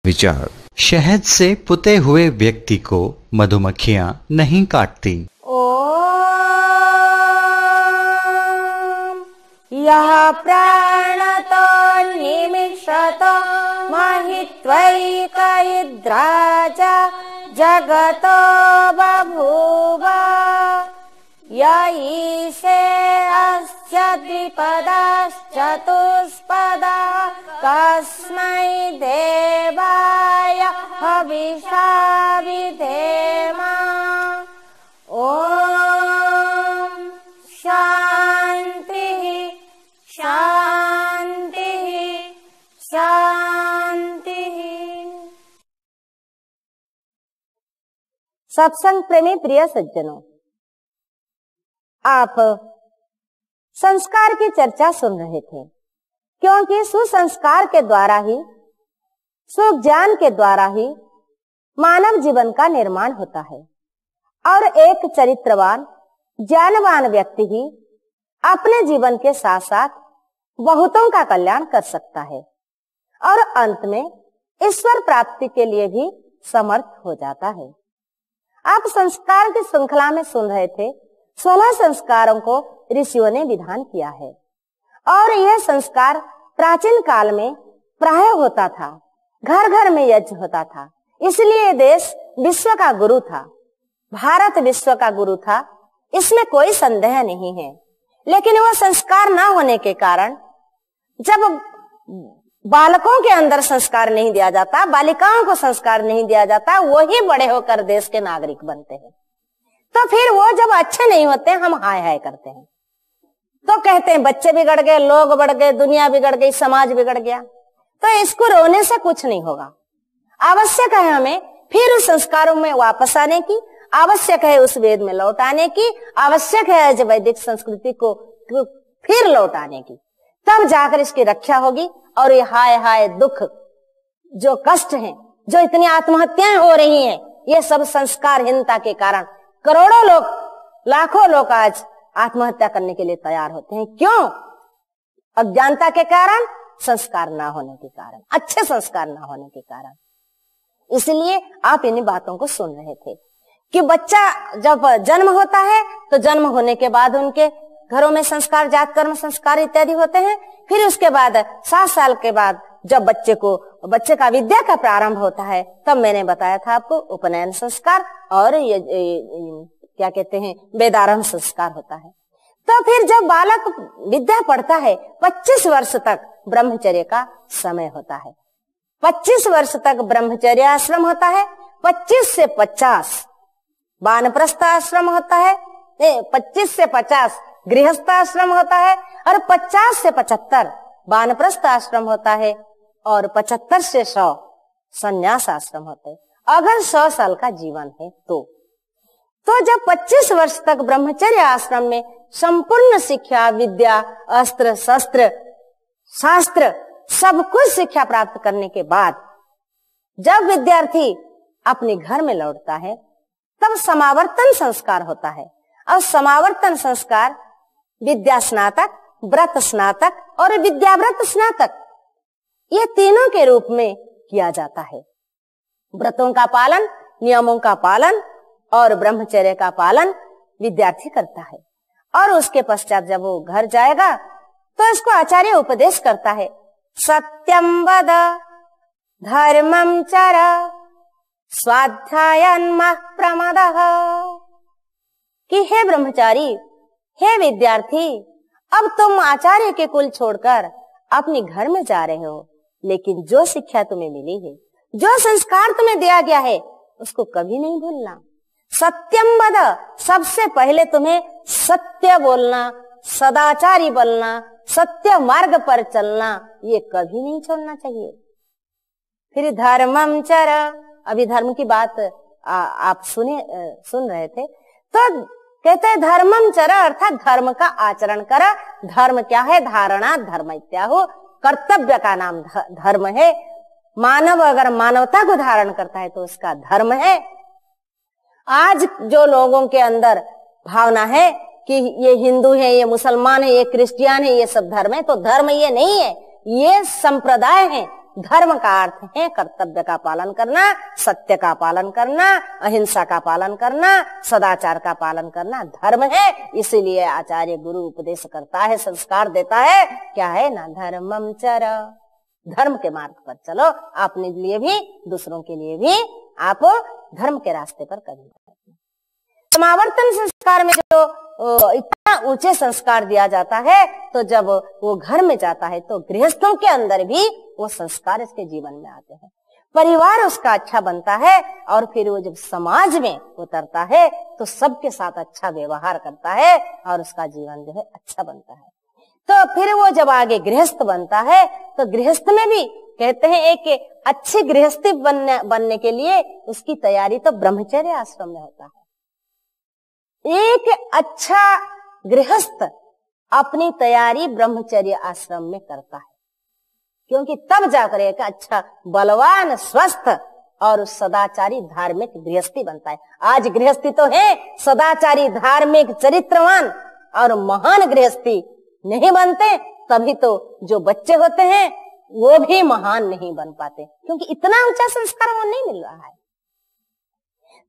विचार। शहद से पुते हुए व्यक्ति को मधुमक्खियां नहीं काटती। यः प्राणतो निमिषतो महित्वैकयिद्रा च जगतो बभूव य ईशे अस्य द्विपदाश्चतुष्पदा कस्मै देवाय हविषा विधेम। ओम शांति शांति शांति। सत्संग प्रेमी प्रिय सज्जनों, आप संस्कार की चर्चा सुन रहे थे, क्योंकि सुसंस्कार के द्वारा ही, सुज्ञान के द्वारा ही मानव जीवन का निर्माण होता है और एक चरित्रवान ज्ञानवान व्यक्ति ही अपने जीवन के साथ साथ बहुतों का कल्याण कर सकता है और अंत में ईश्वर प्राप्ति के लिए भी समर्थ हो जाता है। आप संस्कार की श्रृंखला में सुन रहे थे, 16 संस्कारों को ऋषियों ने विधान किया है और यह संस्कार प्राचीन काल में प्राय होता था, घर घर में यज्ञ होता था, इसलिए देश विश्व का गुरु था, भारत विश्व का गुरु था, इसमें कोई संदेह नहीं है। लेकिन वह संस्कार न होने के कारण जब बालकों के अंदर संस्कार नहीं दिया जाता, बालिकाओं को संस्कार नहीं दिया जाता, वही बड़े होकर देश के नागरिक बनते हैं। तो फिर वो जब अच्छे नहीं होते, हम हाय हाय करते हैं, तो कहते हैं बच्चे बिगड़ गए, लोग बढ़ गए, दुनिया बिगड़ गई, समाज बिगड़ गया। तो इसको रोने से कुछ नहीं होगा। आवश्यक है हमें फिर उस संस्कारों में वापस आने की, आवश्यक है उस वेद में लौट आने की, आवश्यक है आज वैदिक संस्कृति को फिर लौट आने की, तब जाकर इसकी रक्षा होगी। और ये हाय हाय दुख, जो कष्ट हैं, जो इतनी आत्महत्याएं हो रही हैं, ये सब संस्कारहीनता के कारण करोड़ों लोग, लाखों लोग आज आत्महत्या करने के लिए तैयार होते हैं। क्यों? अज्ञानता के कारण, संस्कार ना होने के कारण, अच्छे संस्कार ना होने के कारण। इसलिए आप इन्हीं बातों को सुन रहे थे कि बच्चा जब जन्म होता है तो जन्म होने के बाद उनके घरों में संस्कार, जात कर्म संस्कार इत्यादि होते हैं। फिर उसके बाद 7 साल के बाद जब बच्चे का विद्या का प्रारंभ होता है, तब मैंने बताया था आपको उपनयन संस्कार और ये क्या कहते हैं, वेदारंभ संस्कार होता है। तो फिर जब बालक विद्या पढ़ता है, 25 वर्ष तक ब्रह्मचर्य का समय होता है। 25 वर्ष तक ब्रह्मचर्य आश्रम होता है, 25 से 50 वानप्रस्थ आश्रम होता है, 25 से 50 गृहस्थ आश्रम होता है और 50 से 75 वानप्रस्थ आश्रम होता है और 75 से 100 संन्यास आश्रम होते हैं। अगर 100 साल का जीवन है तो जब 25 वर्ष तक ब्रह्मचर्य आश्रम में संपूर्ण शिक्षा, विद्या, अस्त्र शस्त्र, शास्त्र, सब कुछ शिक्षा प्राप्त करने के बाद जब विद्यार्थी अपने घर में लौटता है, तब समावर्तन संस्कार होता है। और समावर्तन संस्कार विद्या स्नातक, व्रत स्नातक और विद्याव्रत स्नातक, ये तीनों के रूप में किया जाता है। व्रतों का पालन, नियमों का पालन और ब्रह्मचर्य का पालन विद्यार्थी करता है। और उसके पश्चात जब वो घर जाएगा तो इसको आचार्य उपदेश करता है, सत्यम वद धर्मम चर स्वाध्यायन मः प्रमदः, कि हे ब्रह्मचारी, हे विद्यार्थी, अब तुम आचार्य के कुल छोड़कर अपने घर में जा रहे हो, लेकिन जो शिक्षा तुम्हें मिली है, जो संस्कार तुम्हें दिया गया है, उसको कभी नहीं भूलना। सत्यम वद, सबसे पहले तुम्हें सत्य बोलना, सदाचारी बनना, सत्य मार्ग पर चलना, ये कभी नहीं छोड़ना चाहिए। फिर धर्मम चर, अभी धर्म की बात आप सुन रहे थे, तो कहते हैं धर्मम चर अर्थात धर्म का आचरण कर। धर्म क्या है? धारणा धर्म इत्याहु, कर्तव्य का नाम धर्म है। मानव अगर मानवता को धारण करता है तो उसका धर्म है। आज जो लोगों के अंदर भावना है कि ये हिंदू है, ये मुसलमान है, ये क्रिश्चियन है, ये सब धर्म है, तो धर्म ये नहीं है, ये संप्रदाय है, धर्म का अर्थ है कर्तव्य का पालन करना, सत्य का पालन करना, अहिंसा का पालन करना, सदाचार का पालन करना धर्म है। इसीलिए आचार्य गुरु उपदेश करता है, संस्कार देता है, क्या है ना, धर्मम चर, धर्म के मार्ग पर चलो, अपने लिए भी दूसरों के लिए भी आप धर्म के रास्ते पर कदम। समावर्तन संस्कार में जो इतना ऊंचे संस्कार दिया जाता है, तो जब वो घर में जाता है तो गृहस्थों के अंदर भी वो संस्कार इसके जीवन में आते हैं, परिवार उसका अच्छा बनता है, और फिर वो जब समाज में उतरता है तो सबके साथ अच्छा व्यवहार करता है और उसका जीवन जो है अच्छा बनता है। तो फिर वो जब आगे गृहस्थ बनता है तो गृहस्थ में भी कहते हैं एक अच्छी गृहस्थी बनने के लिए उसकी तैयारी तो ब्रह्मचर्य आश्रम में होता है। एक अच्छा गृहस्थ अपनी तैयारी ब्रह्मचर्य आश्रम में करता है, क्योंकि तब जाकर एक अच्छा बलवान स्वस्थ और सदाचारी धार्मिक गृहस्थी बनता है। आज गृहस्थी तो है सदाचारी धार्मिक चरित्रवान और महान गृहस्थी नहीं बनते, तभी तो जो बच्चे होते हैं वो भी महान नहीं बन पाते, क्योंकि इतना ऊंचा संस्कार वो नहीं मिल रहा है।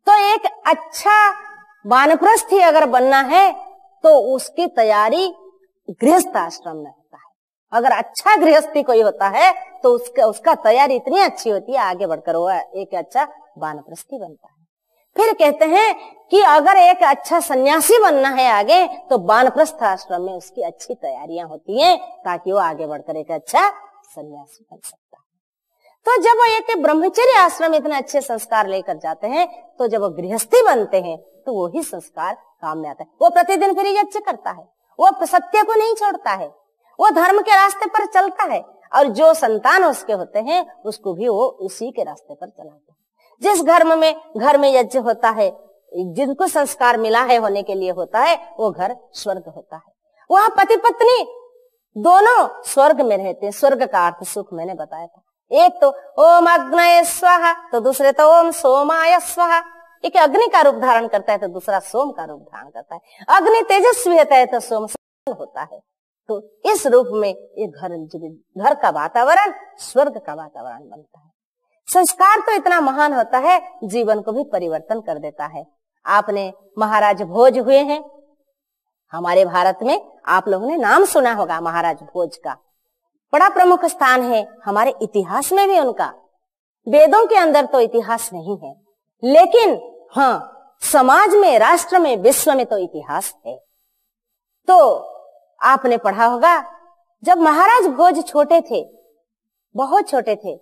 तो एक अच्छा वानप्रस्थी अगर बनना है तो उसकी तैयारी गृहस्थ आश्रम में होता है। अगर अच्छा गृहस्थी कोई होता है तो उसका तैयारी इतनी अच्छी होती है, आगे बढ़कर वो एक अच्छा वानप्रस्थी बनता है। फिर कहते हैं कि अगर एक अच्छा सन्यासी बनना है आगे, तो वानप्रस्थ आश्रम में उसकी अच्छी तैयारियां होती हैं, ताकि वो आगे बढ़कर एक अच्छा सन्यासी बन सकता है। तो जब वो एक ब्रह्मचर्य आश्रम इतने अच्छे संस्कार लेकर जाते हैं, तो जब वो गृहस्थी बनते हैं तो वो ही संस्कार काम में आता है। वो प्रतिदिन फिर यज्ञ करता है, वो सत्य को नहीं छोड़ता है, वो धर्म के रास्ते पर चलता है, और जो संतान उसके होते हैं उसको भी वो उसी के रास्ते पर चलाता है। जिस घर में यज्ञ होता है, जिनको संस्कार मिला है होने के लिए होता है, वो घर स्वर्ग होता है। वहाँ पति पत्नी दोनों स्वर्ग में रहते हैं। स्वर्ग का अर्थ सुख मैंने बताया था, एक तो ओम अग्नये स्वाहा, तो दूसरे तो ओम सोमाय स्वाहा। एक अग्नि का रूप धारण करता है तो दूसरा सोम का रूप धारण करता है। अग्नि तेजस्वी होता है तो सोम होता है। तो इस रूप में एक घर का वातावरण स्वर्ग का वातावरण बनता है। संस्कार तो इतना महान होता है, जीवन को भी परिवर्तन कर देता है। आपने महाराज भोज हुए हैं हमारे भारत में, आप लोगों ने नाम सुना होगा महाराज भोज का, बड़ा प्रमुख स्थान है हमारे इतिहास में भी उनका। वेदों के अंदर तो इतिहास नहीं है, लेकिन हाँ समाज में, राष्ट्र में, विश्व में तो इतिहास है। तो आपने पढ़ा होगा जब महाराज भोज छोटे थे, बहुत छोटे थे,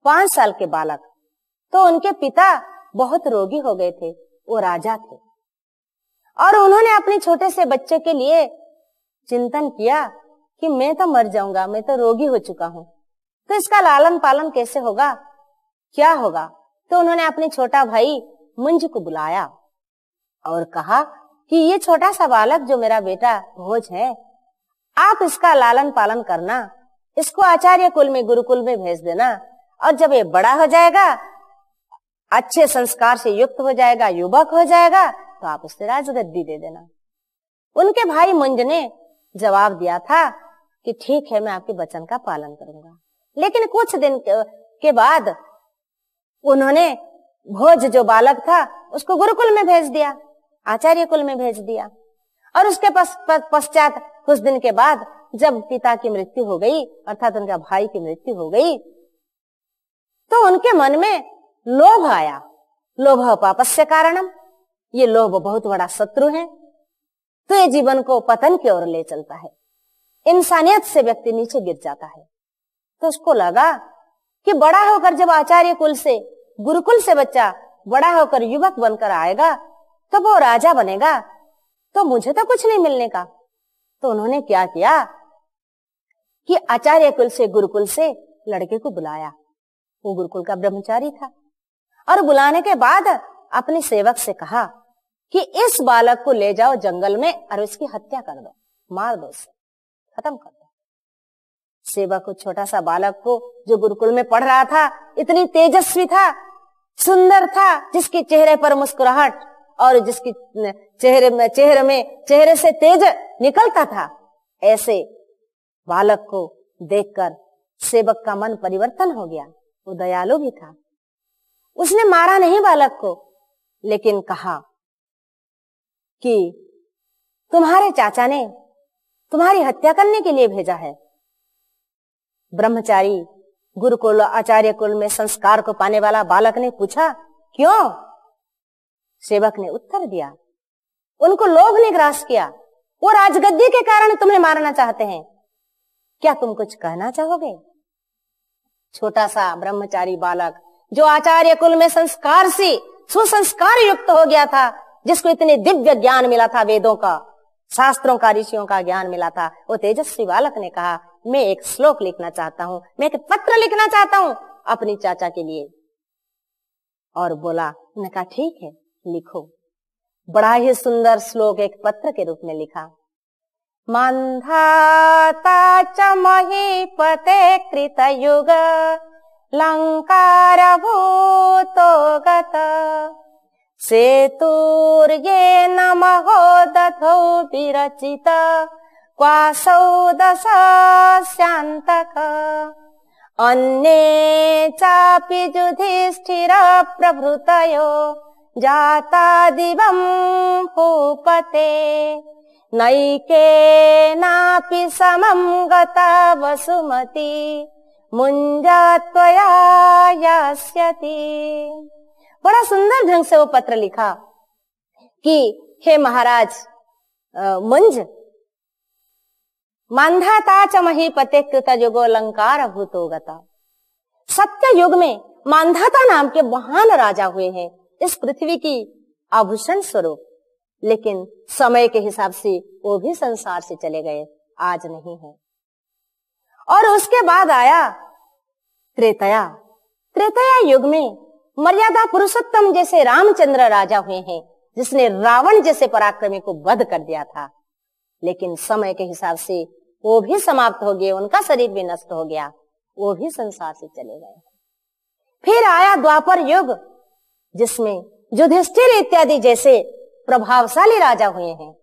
5 साल के बालक, तो उनके पिता बहुत रोगी हो गए थे, वो राजा थे, और उन्होंने अपने छोटे से बच्चे के लिए चिंतन किया कि मैं तो मर जाऊंगा, मैं तो रोगी हो चुका हूं, तो इसका लालन पालन कैसे होगा, क्या होगा। तो उन्होंने अपने छोटा भाई मुंज को बुलाया और कहा कि ये छोटा सा बालक जो मेरा बेटा भोज है, आप इसका लालन पालन करना, इसको आचार्य कुल में, गुरुकुल में भेज देना, और जब ये बड़ा हो जाएगा, अच्छे संस्कार से युक्त हो जाएगा, युवक हो जाएगा, तो आप उससे राजगद्दी दे देना। उनके भाई मुंज ने जवाब दिया था कि ठीक है, मैं आपके वचन का पालन करूंगा। लेकिन कुछ दिन के बाद उन्होंने भोज जो बालक था उसको गुरुकुल में भेज दिया, आचार्य कुल में भेज दिया। और उसके पश्चात कुछ दिन के बाद जब पिता की मृत्यु हो गई, अर्थात उनका भाई की मृत्यु हो गई, तो उनके मन में लोभ आया। लोभ पापस्य कारणम, ये लोभ बहुत बड़ा शत्रु है, तो ये जीवन को पतन की ओर ले चलता है, इंसानियत से व्यक्ति नीचे गिर जाता है। तो उसको लगा कि बड़ा होकर जब आचार्य कुल से, गुरुकुल से बच्चा बड़ा होकर युवक बनकर आएगा, तो वो राजा बनेगा, तो मुझे तो कुछ नहीं मिलने का। तो उन्होंने क्या किया कि आचार्य कुल से, गुरुकुल से लड़के को बुलाया, वो गुरुकुल का ब्रह्मचारी था, और बुलाने के बाद अपने सेवक से कहा कि इस बालक को ले जाओ जंगल में और इसकी हत्या कर दो, मार दो, उसे खत्म कर दो। सेवक को, छोटा सा बालक को, जो गुरुकुल में पढ़ रहा था, इतनी तेजस्वी था, सुंदर था, जिसके चेहरे पर मुस्कुराहट और जिसकी चेहरे से तेज निकलता था, ऐसे बालक को देखकर सेवक का मन परिवर्तन हो गया, वो दयालु भी था। उसने मारा नहीं बालक को, लेकिन कहा कि तुम्हारे चाचा ने तुम्हारी हत्या करने के लिए भेजा है। ब्रह्मचारी गुरुकुल आचार्य कुल में संस्कार को पाने वाला बालक ने पूछा, क्यों? सेवक ने उत्तर दिया, उनको लोभ ने ग्रास किया, वो राजगद्दी के कारण तुम्हें मारना चाहते हैं। क्या तुम कुछ कहना चाहोगे? छोटा सा ब्रह्मचारी बालक जो आचार्य कुल में संस्कार से सुसंस्कार युक्त हो गया था, जिसको इतने दिव्य ज्ञान मिला था, वेदों का, शास्त्रों का, ऋषियों का ज्ञान मिला था, वो तेजस्वी बालक ने कहा, मैं एक श्लोक लिखना चाहता हूं, मैं एक पत्र लिखना चाहता हूं अपनी चाचा के लिए। और बोला, उन्होंने कहा ठीक है लिखो। बड़ा ही सुंदर श्लोक एक पत्र के रूप में लिखा। मान्धाता च महीपते कृतयुग लंकार भूतो गत सेतुर्ये नमो दधौ विरचित क्वासौ दशास्यान्तक अन्ये चापि युधिष्ठिर प्रभृतयो जाता दिवं भूपते नैकेनापि समं गता वसुमती मुंजा त्वया यास्यति। बड़ा सुंदर ढंग से वो पत्र लिखा कि हे महाराज मुंज, मांधाता च महीपते कृतयुगो लंकार भूतो गता। सत्य युग में मांधाता नाम के महान राजा हुए हैं इस पृथ्वी की आभूषण स्वरूप, लेकिन समय के हिसाब से वो भी संसार से चले गए, आज नहीं है। और उसके बाद आया त्रेतया। त्रेतया युग में मर्यादा पुरुषोत्तम जैसे रामचंद्र राजा हुए हैं, जिसने रावण जैसे पराक्रमी को वध कर दिया था, लेकिन समय के हिसाब से वो भी समाप्त हो गए, उनका शरीर भी नष्ट हो गया, वो भी संसार से चले गए। फिर आया द्वापर युग, जिसमें युधिष्ठिर इत्यादि जैसे प्रभावशाली राजा हुए हैं,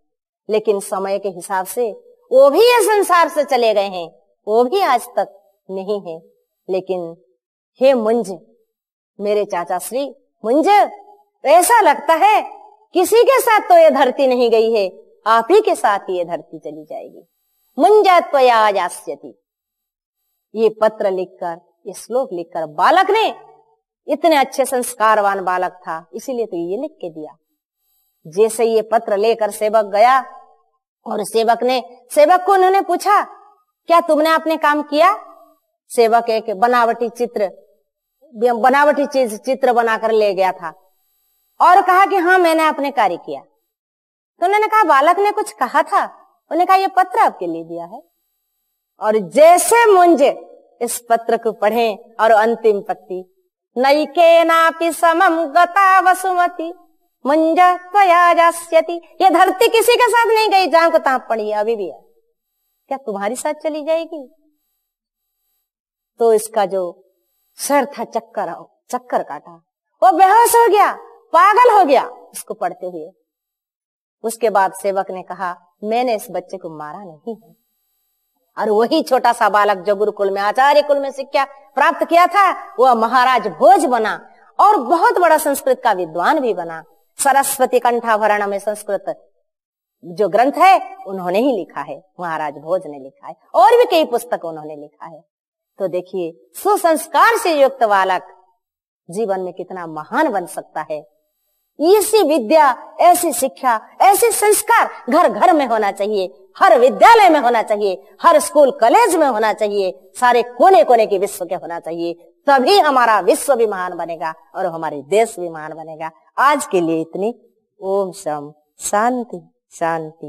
लेकिन समय के हिसाब से वो भी ये संसार से चले गए हैं, वो भी आज तक नहीं है। लेकिन हे मुंज, मेरे चाचा श्री मुंज, ऐसा लगता है किसी के साथ तो ये धरती नहीं गई है, आप ही के साथ ही ये धरती चली जाएगी। मुंजा त्वया यास्यति। ये पत्र लिखकर, ये श्लोक लिखकर बालक ने, इतने अच्छे संस्कारवान बालक था, इसीलिए तो ये लिख के दिया। जैसे ये पत्र लेकर सेवक गया, और सेवक को उन्होंने पूछा, क्या तुमने अपने काम किया? सेवक एक बनावटी चित्र बनाकर ले गया था और कहा कि हाँ मैंने अपने कार्य किया। तो उन्होंने कहा, बालक ने कुछ कहा था? उन्होंने कहा, ये पत्र आपके लिए दिया है। और जैसे मुंजे इस पत्र को पढ़े और अंतिम पंक्ति, नैकेनापि समं गता वसुमती मुंजा त्वया यास्यति। ये धरती किसी के साथ नहीं गई, जहां को तहां पड़ी है, अभी भी है, क्या तुम्हारी साथ चली जाएगी? तो इसका जो सर था चक्कर काटा, वो बेहोश हो गया, पागल हो गया इसको पढ़ते हुए। उसके बाद सेवक ने कहा, मैंने इस बच्चे को मारा नहीं है। और वही छोटा सा बालक जो गुरुकुल में आचार्य कुल में शिक्षा प्राप्त किया था, वह महाराज भोज बना और बहुत बड़ा संस्कृत का विद्वान भी बना। सरस्वती कंठाभरण में संस्कृत जो ग्रंथ है उन्होंने ही लिखा है, महाराज भोज ने लिखा है, और भी कई पुस्तक उन्होंने लिखा है। तो देखिए, सुसंस्कार से युक्त बालक जीवन में कितना महान बन सकता है। ऐसी विद्या, ऐसी शिक्षा, ऐसे संस्कार घर घर में होना चाहिए, हर विद्यालय में होना चाहिए, हर स्कूल कॉलेज में होना चाहिए, सारे कोने कोने के विश्व के होना चाहिए। तभी हमारा विश्व भी महान बनेगा और हमारे देश भी महान बनेगा। आज के लिए इतनी। ओम शांति शांति।